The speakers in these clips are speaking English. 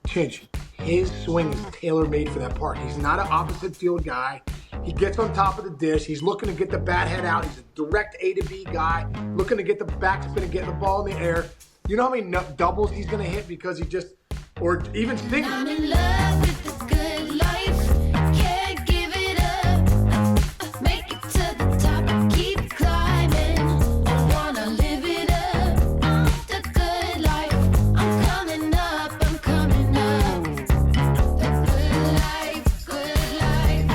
Chinch, his swing is tailor-made for that park. He's not an opposite field guy. He gets on top of the dish. He's looking to get the bat head out. He's a direct A to B guy, looking to get the backspin and get the ball in the air. You know how many doubles he's going to hit because he just, or even singles. I'm in love with this good life. Can't give it up. Make it to the top. Keep climbing. I wanna live it up. The good life. I'm coming up. I'm coming up. The good life. Good life.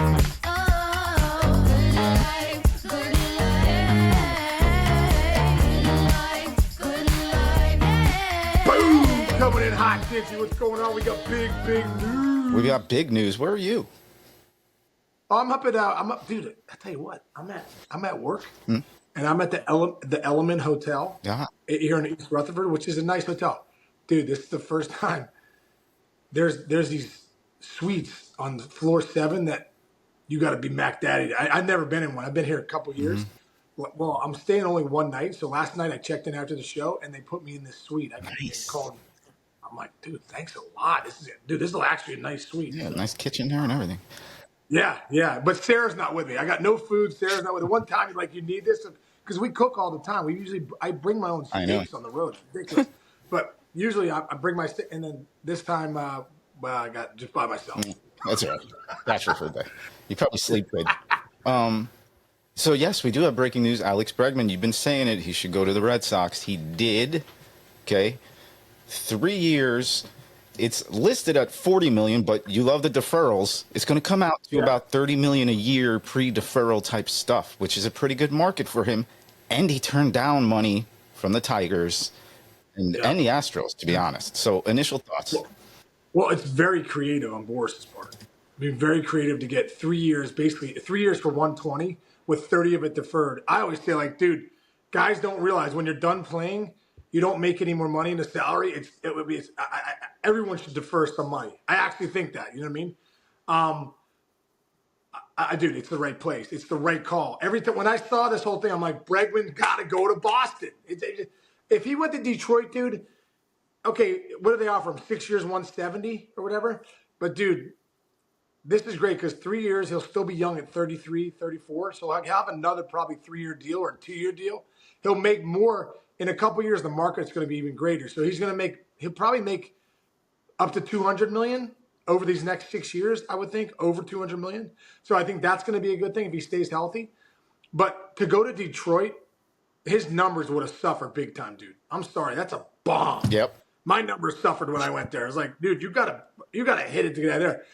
Oh, good life. Good life. Good life. Boom! Coming in hot, Cincy. What's going on? We got big news. We got big news. Where are you? I'm up at, dude, I tell you what, I'm at work, and I'm at the Element Hotel here in East Rutherford, which is a nice hotel. Dude, this is the first time. There's these suites on floor 7 that you got to be Mac Daddy. I've never been in one. I've been here a couple years. Well, I'm staying only one night, so last night I checked in after the show, and they put me in this suite. Nice. Called me. I'm like, dude, thanks a lot. This is actually a nice suite. Yeah, nice kitchen there and everything. Yeah. But Sarah's not with me. I got no food. Sarah's not with me. One time, you need this because we cook all the time. I bring my own steaks on the road. It's ridiculous. But usually I bring my steak, and then this time, I got just by myself. That's all right. Bachelor for the day. You probably sleep good. So yes, we do have breaking news. Alex Bregman, you've been saying it. He should go to the Red Sox. He did. Okay. 3 years. It's listed at $40 million, but you love the deferrals. It's going to come out to about $30 million a year pre-deferral type stuff, which is a pretty good market for him. And he turned down money from the Tigers and the Astros, to be honest. So initial thoughts. Well, it's very creative on Boras' part. I mean, very creative to get 3 years, basically 3 years for 120 with 30 of it deferred. I always say, dude, guys don't realize when you're done playing, you don't make any more money in the salary. Everyone should defer some money. I actually think that. You know what I mean? Dude, it's the right place. It's the right call. When I saw this whole thing, I'm like, Bregman got to go to Boston. If he went to Detroit, dude, okay, what do they offer him? 6 years, 170 or whatever? But, dude, this is great because 3 years, he'll still be young at 33, 34. So he'll have another probably 3-year deal or a 2-year deal. He'll make more. In a couple years, the market's going to be even greater. So he'll probably make up to $200 million over these next 6 years, I would think, over $200 million. So I think that's going to be a good thing if he stays healthy. But to go to Detroit, his numbers would have suffered big time, dude. I'm sorry, that's a bomb. Yep. My numbers suffered when I went there. I was like, dude, you gotta hit it to get out there.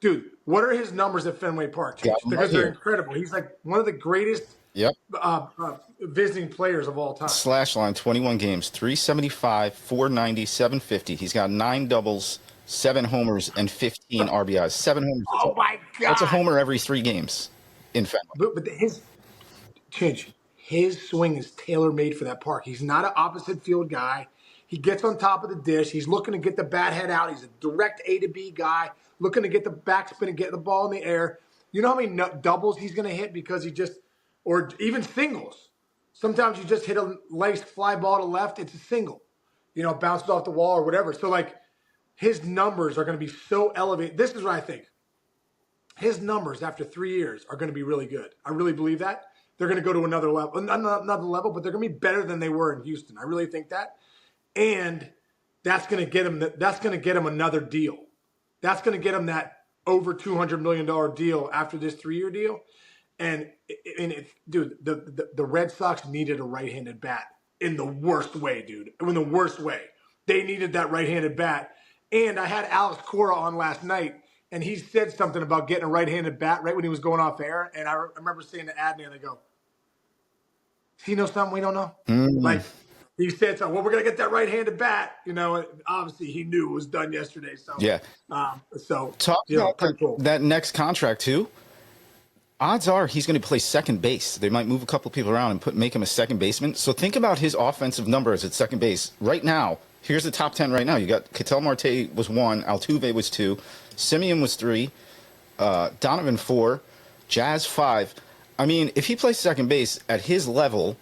Dude, what are his numbers at Fenway Park? Because they're incredible. He's like one of the greatest visiting players of all time. Slash line, 21 games, 375, 490, 750. He's got 9 doubles, 7 homers, and 15 RBIs. 7 homers. Oh, my God. That's a homer every 3 games in Fenway. But his swing is tailor-made for that park. He's not an opposite field guy. He gets on top of the dish. He's looking to get the bat head out. He's a direct A to B guy, looking to get the backspin and get the ball in the air. You know how many doubles he's going to hit because he just – or even singles. Sometimes you just hit a nice fly ball to left. It's a single. Bounces off the wall or whatever. So, his numbers are going to be so elevated. This is what I think. His numbers after 3 years are going to be really good. I really believe that. They're going to go to another level. Not another level, but they're going to be better than they were in Houston. I really think that. And that's going to get him another deal. That's going to get him that over $200 million deal after this 3-year deal. And dude, the Red Sox needed a right-handed bat in the worst way, dude. In the worst way. They needed that right-handed bat. And I had Alex Cora on last night, and he said something about getting a right-handed bat right when he was going off air. And I remember saying to Adney, and I go, does he know something we don't know? He said something, well, we're going to get that right-handed bat. Obviously he knew it was done yesterday. So, yeah. Talk about cool. That next contract, too. Odds are he's going to play second base. They might move a couple people around and make him a second baseman. So think about his offensive numbers at second base. Right now, here's the top 10 right now. You got Ketel Marte was 1, Altuve was 2, Simeon was 3, Donovan 4, Jazz 5. I mean, if he plays second base at his level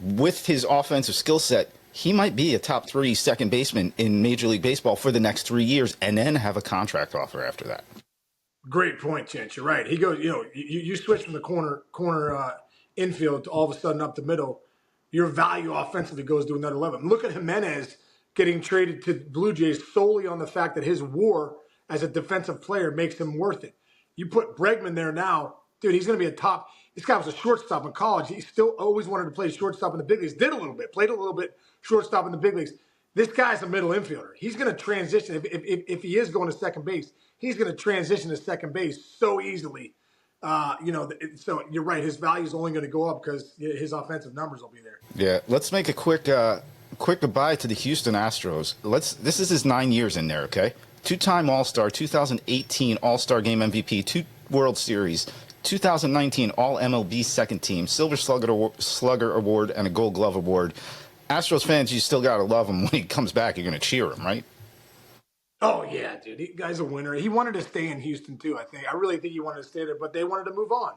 with his offensive skill set, he might be a top 3 second baseman in Major League Baseball for the next 3 years and then have a contract offer after that. Great point, Chance. You're right. He goes, you switch from the corner infield to all of a sudden up the middle. Your value offensively goes to another level. Look at Jimenez getting traded to the Blue Jays solely on the fact that his WAR as a defensive player makes him worth it. You put Bregman there now, dude, he's going to be a top. This guy was a shortstop in college. He still always wanted to play shortstop in the big leagues. Did a little bit, played a little bit shortstop in the big leagues. This guy's a middle infielder. He's going to transition. If he is going to second base, he's going to transition to second base so easily. So you're right. His value is only going to go up because his offensive numbers will be there. Yeah, let's make a quick goodbye to the Houston Astros. This is his 9 years in there, okay? 2-time All-Star, 2018 All-Star Game MVP, 2 World Series, 2019 All-MLB Second Team, Silver Slugger Award, and a Gold Glove Award. Astros fans, you still got to love him. When he comes back, you're going to cheer him, right? Oh, yeah, dude. The guy's a winner. He wanted to stay in Houston, too, I think. I really think he wanted to stay there, but they wanted to move on.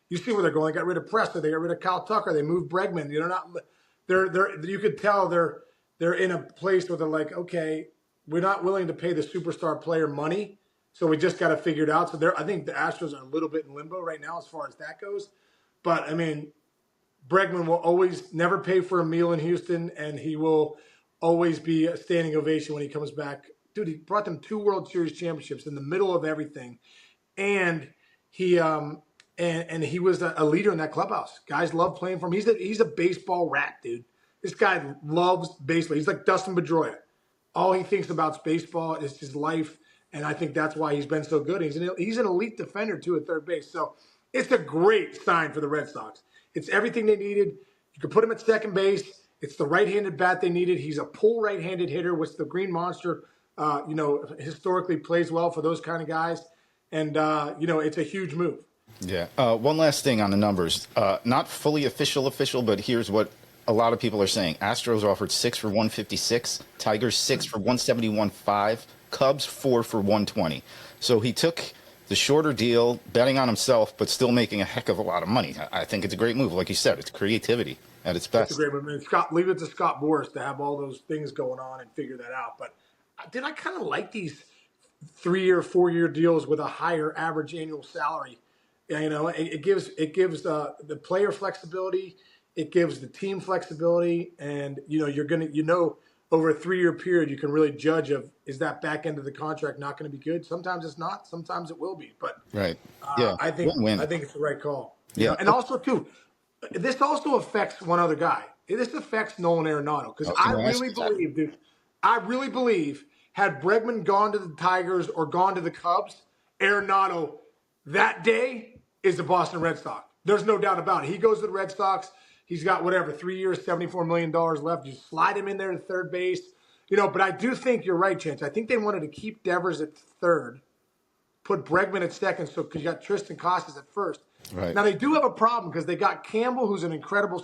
You see where they're going. They got rid of Preston. They got rid of Kyle Tucker. They moved Bregman. You could tell they're in a place where they're like, okay, we're not willing to pay the superstar player money, so we just got to figure it out. So I think the Astros are a little bit in limbo right now as far as that goes. But, I mean, Bregman will always never pay for a meal in Houston, and he will always be a standing ovation when he comes back. Dude, he brought them 2 World Series championships in the middle of everything, and he he was a leader in that clubhouse. Guys love playing for him. He's a baseball rat, dude. This guy loves baseball. He's like Dustin Pedroia. All he thinks about is baseball. It's his life, and I think that's why he's been so good. He's an elite defender too at third base. So it's a great sign for the Red Sox. It's everything they needed. You could put him at second base. It's the right-handed bat they needed. He's a pull right-handed hitter, which the Green Monster, historically plays well for those kind of guys. And, it's a huge move. Yeah. One last thing on the numbers. Not fully official, but here's what a lot of people are saying. Astros offered 6 for 156, Tigers 6 for 171.5, Cubs 4 for 120. So he took the shorter deal, betting on himself, but still making a heck of a lot of money. I think it's a great move. Like you said, it's creativity at its best. It's a great move. Leave it to Scott Boras to have all those things going on and figure that out. But I kind of like these 3-year, 4-year deals with a higher average annual salary. It gives the player flexibility. It gives the team flexibility, and you're gonna over a 3-year period you can really judge is that back end of the contract not going to be good. Sometimes it's not. Sometimes it will be. But right, yeah, I think win-win. I think it's the right call. Yeah, and also too, this also affects one other guy. This affects Nolan Arenado because I really believe had Bregman gone to the Tigers or gone to the Cubs, Arenado that day is the Boston Red Sox. There's no doubt about it. He goes to the Red Sox. He's got 3 years, $74 million left. You slide him in there to third base. But I do think you're right, Chance. I think they wanted to keep Devers at third, put Bregman at second, because you got Tristan Casas at first. Right. Now, they do have a problem because they got Campbell, who's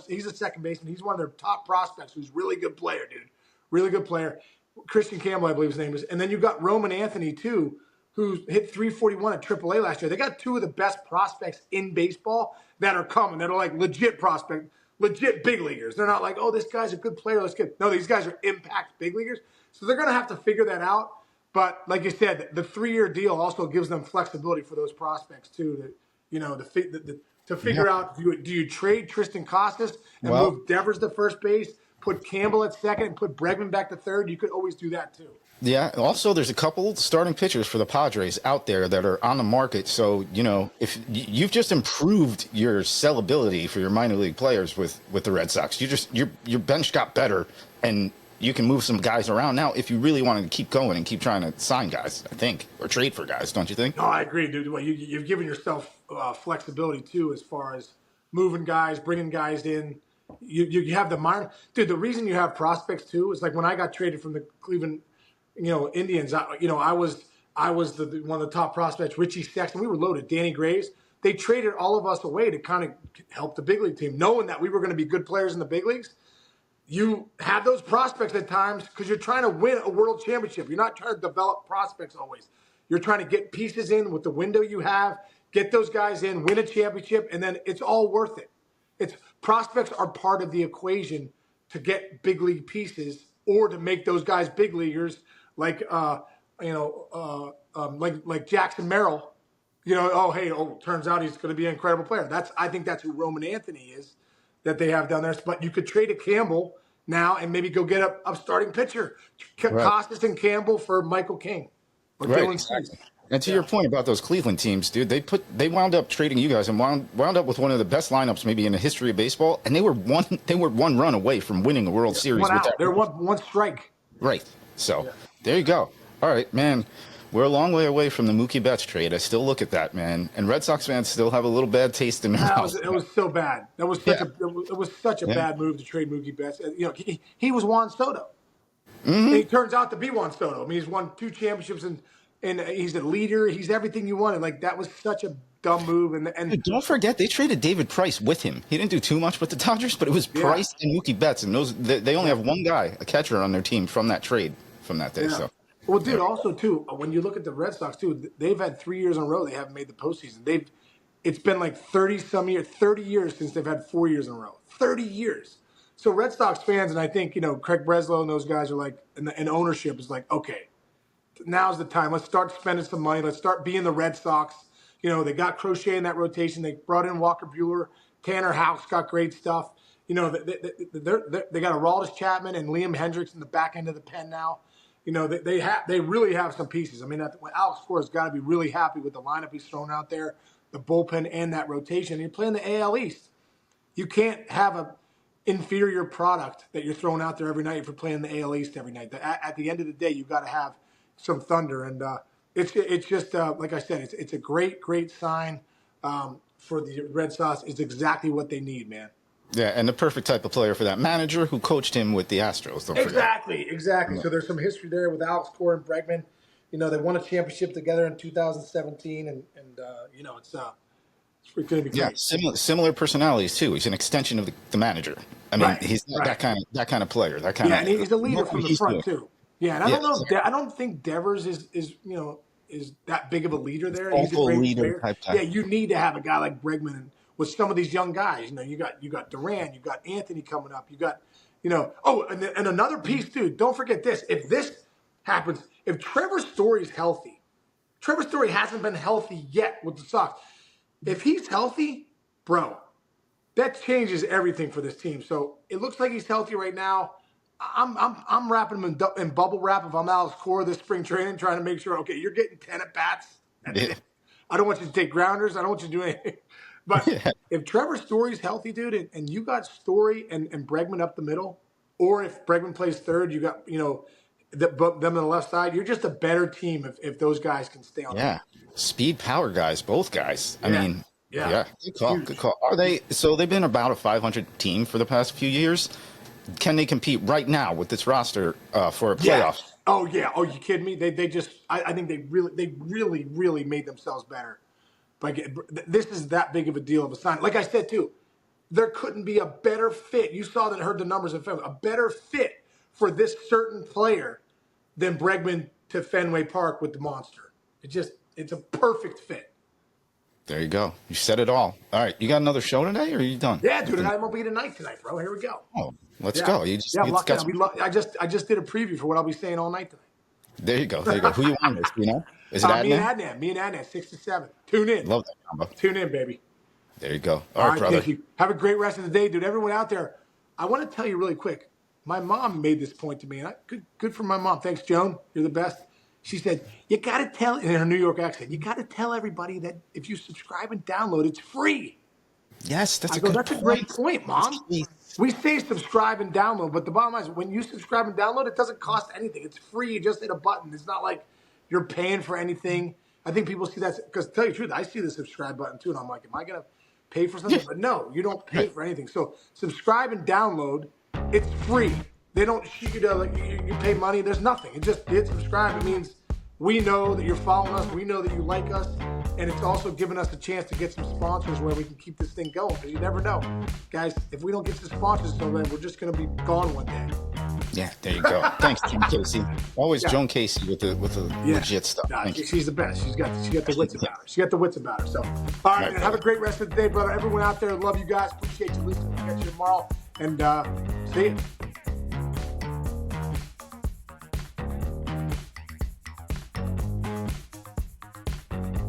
he's a second baseman. He's one of their top prospects, who's a really good player, dude. Really good player. Christian Campbell, I believe his name is. And then you've got Roman Anthony, too, who hit 341 at AAA last year. They got 2 of the best prospects in baseball that are coming, that are like legit prospects, legit big leaguers. They're not like, oh, this guy's a good player, let's get. No, these guys are impact big leaguers. So they're going to have to figure that out. But like you said, the 3-year deal also gives them flexibility for those prospects too. To figure out, do you trade Tristan Casas and move Devers to first base, put Campbell at second, and put Bregman back to third? You could always do that too. Yeah. Also, there's a couple starting pitchers for the Padres out there that are on the market. So, if you've just improved your sellability for your minor league players with the Red Sox, your bench got better, and you can move some guys around now if you really wanted to keep going and keep trying to sign guys, I think, or trade for guys. Don't you think? No, I agree, dude. Well, you've given yourself flexibility too, as far as moving guys, bringing guys in. You have the minor. Dude, the reason you have prospects too is like when I got traded from the Cleveland Indians, I was one of the top prospects, Richie Sexton. We were loaded. Danny Graves. They traded all of us away to kind of help the big league team, knowing that we were going to be good players in the big leagues. You have those prospects at times because you're trying to win a world championship. You're not trying to develop prospects always. You're trying to get pieces in with the window you have, get those guys in, win a championship, and then it's all worth it. Prospects are part of the equation to get big league pieces or to make those guys big leaguers, like like Jackson Merrill. Turns out he's going to be an incredible player. I think that's who Roman Anthony is that they have down there. But you could trade a Campbell now and maybe go get a starting pitcher, Costas and Campbell for Michael King or Dylan Cease. And to your point about those Cleveland teams, dude, they wound up trading you guys and wound up with one of the best lineups maybe in the history of baseball, and they were one run away from winning a World Series. They're one strike. Right. So there you go. All right, man. We're a long way away from the Mookie Betts trade. I still look at that, man, and Red Sox fans still have a little bad taste in their mouth. It was so bad. That was such a bad move to trade Mookie Betts. He was Juan Soto. And he turns out to be Juan Soto. I mean, he's won 2 championships and he's a leader. He's everything you wanted. Like, that was such a dumb move. And dude, don't forget, they traded David Price with him. He didn't do too much with the Dodgers, but it was Price and Mookie Betts, and they only have one guy, a catcher, on their team from that trade from that day. So. Well, dude, also, too, when you look at the Red Sox, too, they've had 3 years in a row they haven't made the postseason. It's been like 30 years since they've had 4 years in a row. 30 years. So Red Sox fans, and I think, Craig Breslow and those guys are like, and ownership is like, okay, now's the time. Let's start spending some money. Let's start being the Red Sox. They got Crochet in that rotation. They brought in Walker Buehler. Tanner Houck's got great stuff. They got a Aroldis Chapman and Liam Hendricks in the back end of the pen now. They really have some pieces. I mean, Alex Cora's got to be really happy with the lineup he's thrown out there, the bullpen and that rotation. You're playing the AL East. You can't have an inferior product that you're throwing out there every night if you're playing the AL East every night. At the end of the day, you've got to have some thunder. And it's just, like I said, it's a great sign for the Red Sox. It's exactly what they need, man. Yeah, and the perfect type of player for that manager who coached him with the Astros. Exactly. Yeah. So there's some history there with Alex Cora and Bregman. They won a championship together in 2017, and it's going to be great. Yeah, similar personalities too. He's an extension of the manager. I mean, he's that kind of player. And he's a leader from the front too. Yeah, and I don't know. I don't think Devers is that big of a leader there. He's a great leader type. Yeah, you need to have a guy like Bregman and with some of these young guys. You got Duran, you got Anthony coming up, you got and another piece too. Don't forget this. If this happens, if Trevor Story's healthy, Trevor Story hasn't been healthy yet with the Sox. If he's healthy, bro, that changes everything for this team. So it looks like he's healthy right now. I'm wrapping him in bubble wrap if I'm Alex Cora this spring training, trying to make sure, okay, you're getting 10 at bats. I don't want you to take grounders. I don't want you to do anything. But if Trevor Story's healthy, dude, and you got Story and Bregman up the middle, or if Bregman plays third, you got them on the left side. You're just a better team if those guys can stay on. Yeah, speed, power guys, both guys. I mean, good call. Good call. Are they? So they've been about a 500 team for the past few years. Can they compete right now with this roster for a playoff? Yeah. Oh yeah. Oh, you kidding me? They just. I think they really made themselves better. Like, this is that big of a deal of a sign. Like I said, too, there couldn't be a better fit. You saw that and heard the numbers in Fenway. A better fit for this certain player than Bregman to Fenway Park with the monster. It's a perfect fit. There you go. You said it all. All right. You got another show today, or are you done? Yeah, dude. I'm going to be tonight, bro. Here we go. Oh, let's go. You just, I just did a preview for what I'll be saying all night tonight. There you go. Who you on with? Is it Adnan? Me and Adnan, 6 to 7. Tune in. Love that combo. Tune in, baby. There you go. All right, brother. Thank you. Have a great rest of the day, dude. Everyone out there, I want to tell you really quick. My mom made this point to me, and good for my mom. Thanks, Joan. You're the best. She said, you got to tell, in her New York accent, you got to tell everybody that if you subscribe and download, it's free. Yes, that's a great point, Mom. We say subscribe and download, but the bottom line is when you subscribe and download, it doesn't cost anything. It's free. You just hit a button. It's not like you're paying for anything. I think people see that because, to tell you the truth, I see the subscribe button too, and I'm like, am I going to pay for something? But no, you don't pay for anything. So subscribe and download. It's free. They don't shoot you to you pay money. There's nothing. It just hit subscribe. It means we know that you're following us. We know that you like us. And it's also given us a chance to get some sponsors where we can keep this thing going. Because you never know. Guys, if we don't get some sponsors, then we're just going to be gone one day. Yeah, there you go. Thanks, Joan Casey. Always Joan Casey with the legit stuff. Nah, she's the best. She got the wits about her. She got the wits about her. So, all right, man, have a great rest of the day, brother. Everyone out there, love you guys. Appreciate you listening. We'll catch you tomorrow. And see you.